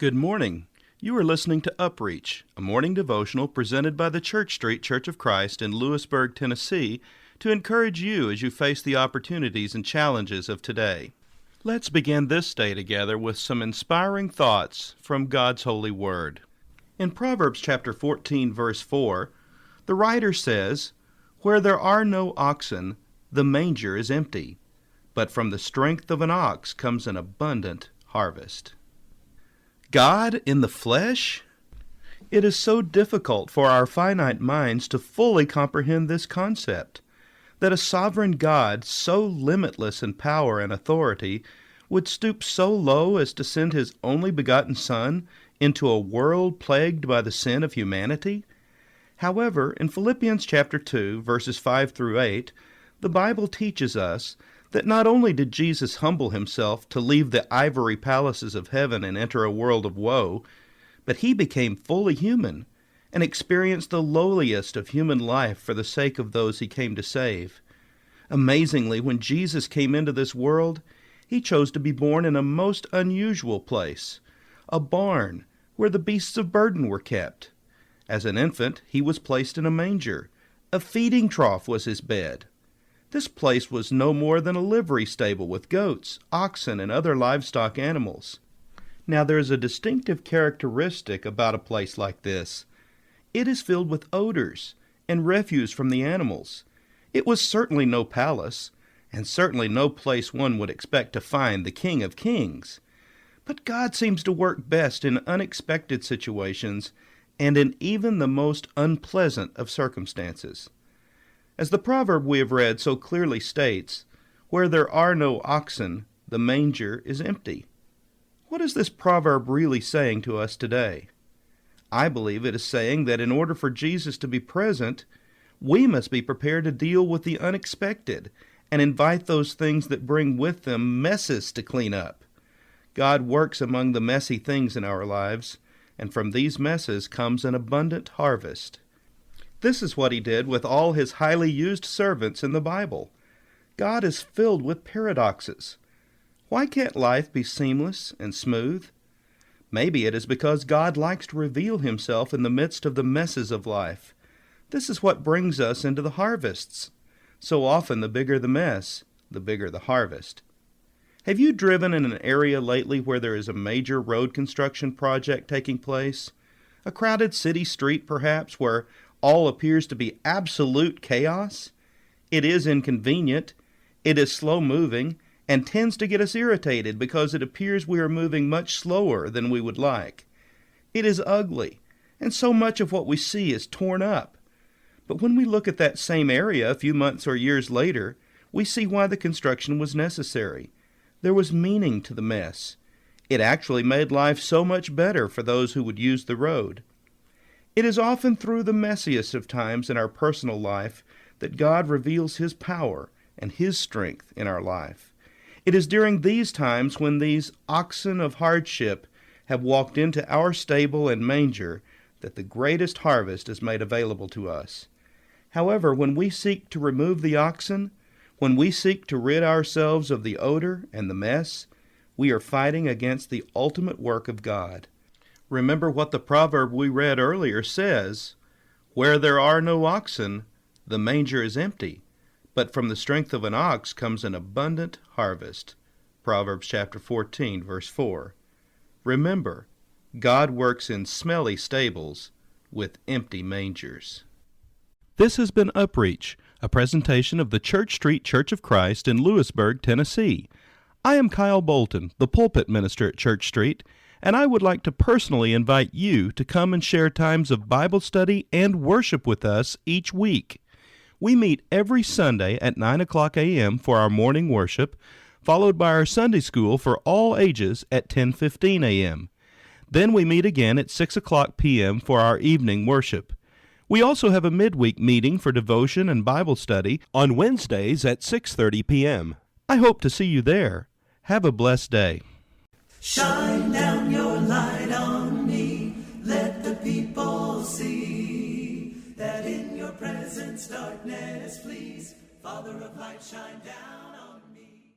Good morning. You are listening to UpReach, a morning devotional presented by the Church Street Church of Christ in Lewisburg, Tennessee, to encourage you as you face the opportunities and challenges of today. Let's begin this day together with some inspiring thoughts from God's holy word. In Proverbs chapter 14, verse 4, the writer says, "Where there are no oxen, the manger is empty, but from the strength of an ox comes an abundant harvest." God in the flesh? It is so difficult for our finite minds to fully comprehend this concept, that a sovereign God, so limitless in power and authority, would stoop so low as to send His only begotten Son into a world plagued by the sin of humanity. However, in Philippians chapter 2, verses 5 through 8, the Bible teaches us that not only did Jesus humble Himself to leave the ivory palaces of heaven and enter a world of woe, but He became fully human and experienced the lowliest of human life for the sake of those He came to save. Amazingly, when Jesus came into this world, He chose to be born in a most unusual place, a barn where the beasts of burden were kept. As an infant, He was placed in a manger. A feeding trough was His bed. This place was no more than a livery stable with goats, oxen, and other livestock animals. Now there is a distinctive characteristic about a place like this. It is filled with odors and refuse from the animals. It was certainly no palace, and certainly no place one would expect to find the King of Kings. But God seems to work best in unexpected situations and in even the most unpleasant of circumstances. As the proverb we have read so clearly states, "Where there are no oxen, the manger is empty." What is this proverb really saying to us today? I believe it is saying that in order for Jesus to be present, we must be prepared to deal with the unexpected and invite those things that bring with them messes to clean up. God works among the messy things in our lives, and from these messes comes an abundant harvest. This is what He did with all His highly used servants in the Bible. God is filled with paradoxes. Why can't life be seamless and smooth? Maybe it is because God likes to reveal Himself in the midst of the messes of life. This is what brings us into the harvests. So often the bigger the mess, the bigger the harvest. Have you driven in an area lately where there is a major road construction project taking place? A crowded city street, perhaps, where all appears to be absolute chaos? It is inconvenient, it is slow-moving, and tends to get us irritated because it appears we are moving much slower than we would like. It is ugly, and so much of what we see is torn up. But when we look at that same area a few months or years later, we see why the construction was necessary. There was meaning to the mess. It actually made life so much better for those who would use the road. It is often through the messiest of times in our personal life that God reveals His power and His strength in our life. It is during these times when these oxen of hardship have walked into our stable and manger that the greatest harvest is made available to us. However, when we seek to remove the oxen, when we seek to rid ourselves of the odor and the mess, we are fighting against the ultimate work of God. Remember what the proverb we read earlier says, "Where there are no oxen, the manger is empty, but from the strength of an ox comes an abundant harvest." Proverbs chapter 14, verse 4. Remember, God works in smelly stables with empty mangers. This has been UpReach, a presentation of the Church Street Church of Christ in Lewisburg, Tennessee. I am Kyle Bolton, the pulpit minister at Church Street, and I would like to personally invite you to come and share times of Bible study and worship with us each week. We meet every Sunday at 9 o'clock a.m. for our morning worship, followed by our Sunday school for all ages at 10:15 a.m. Then we meet again at 6 o'clock p.m. for our evening worship. We also have a midweek meeting for devotion and Bible study on Wednesdays at 6:30 p.m. I hope to see you there. Have a blessed day. Shine down your light on me, let the people see that in your presence darkness flees. Father of light, shine down on me.